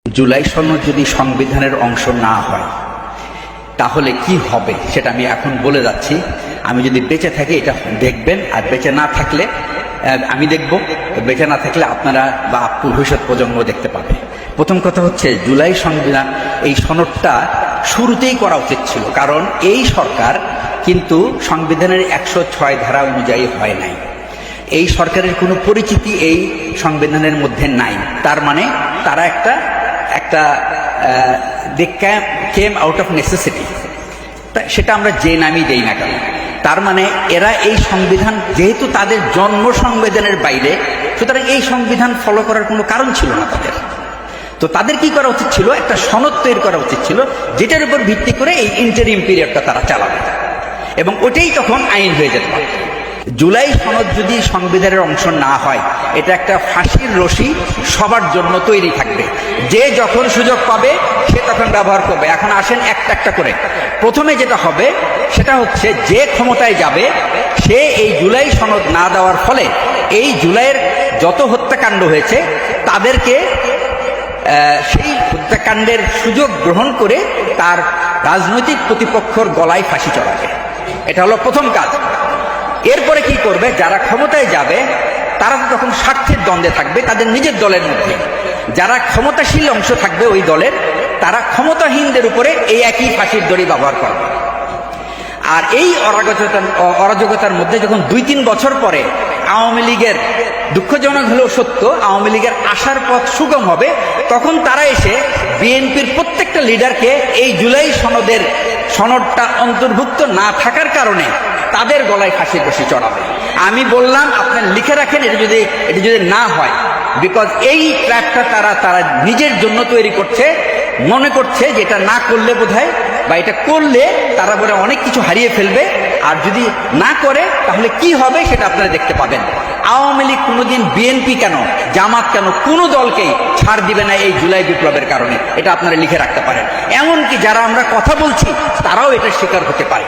জুলাই সনদ যদি সংবিধানের অংশ না হয় তাহলে কি হবে সেটা আমি এখন বলে যাচ্ছি। আমি যদি বেঁচে থাকি এটা দেখবেন, আর বেঁচে না থাকলে আমি দেখব, বেঁচে না থাকলে আপনারা বা ভবিষ্যৎ প্রজন্ম দেখতে পাবে। প্রথম কথা হচ্ছে, জুলাই সংবিধান এই সনদটা শুরুতেই করা উচিত ছিল, কারণ এই সরকার কিন্তু সংবিধানের ১০৬ ধারা অনুযায়ী হয় নাই। এই সরকারের কোনো পরিচিতি এই সংবিধানের মধ্যে নাই। তার মানে তারা দে কেম আউট অফ নেসেসিটি, সেটা আমরা যে নামই দেই না কেন। তার মানে এরা এই সংবিধান, যেহেতু তাদের জন্ম সংবিধানের বাইরে, সুতরাং এই সংবিধান ফলো করার কোনো কারণ ছিল না তাদের। তো তাদের কি করা উচিত ছিল, একটা সনদ তৈরি করা উচিত ছিল, যেটার উপর ভিত্তি করে এই ইন্টারিম পিরিয়ডটা তারা চালাবে, এবং ওটাই তখন আইন হয়ে যেতে পারে। জুলাই সনদ যদি সংবিধানের অংশ না হয়, এটা একটা ফাঁসির রশি সবার জন্য তৈরি থাকবে। যে যখন সুযোগ পাবে সে তখন ব্যবহার করবে। এখন আসেন একটা একটা করে। প্রথমে যেটা হবে সেটা হচ্ছে, যে ক্ষমতায় যাবে সে এই জুলাই সনদ না দেওয়ার ফলে এই জুলাইয়ের যত হত্যাকাণ্ড হয়েছে তাদেরকে সেই হত্যাকাণ্ডের সুযোগ গ্রহণ করে তার রাজনৈতিক প্রতিপক্ষর গলায় ফাঁসি চড়াবে। এটা হলো প্রথম কাজ। এরপরে কি করবে, যারা ক্ষমতায় যাবে তারা তো তখন স্বার্থের দ্বন্দ্বে থাকবে তাদের নিজের দলের মধ্যে। যারা ক্ষমতাশীল অংশ থাকবে ওই দলের, তারা ক্ষমতাহীনদের উপরে এই একই ফাঁসির দড়ি ব্যবহার করবে। আর এই অরাজকতার মধ্যে যখন ২-৩ বছর পরে আওয়ামী লীগের, দুঃখজনক হলেও সত্য, আওয়ামী লীগের আসার পথ সুগম হবে, তখন তারা এসে বিএনপির প্রত্যেকটা লিডারকে এই জুলাই সনদটা অন্তর্ভুক্ত না থাকার কারণে তাদের গলায় ফাঁসির রশি চড়াবে। আমি বললাম আপনার লিখে রাখেন, এটা যদি না হয়, বিকজ এই ট্র্যাপটা তারা নিজের জন্য তৈরি করছে, মনে করছে যে এটা না করলে বোধহয়, বা এটা করলে তারা বলে অনেক কিছু হারিয়ে ফেলবে, আর যদি না করে তাহলে কি হবে সেটা আপনারা দেখতে পাবেন। আওয়ামী লীগ কোনোদিন, বিএনপি কেন, জামাত কেন, কোনো দলকেই ছাড় দিবে না এই জুলাই বিপ্লবের কারণে। এটা আপনারা লিখে রাখতে পারেন। এমনকি যারা আমরা কথা বলছি তারাও এটার শিকার হতে পারে।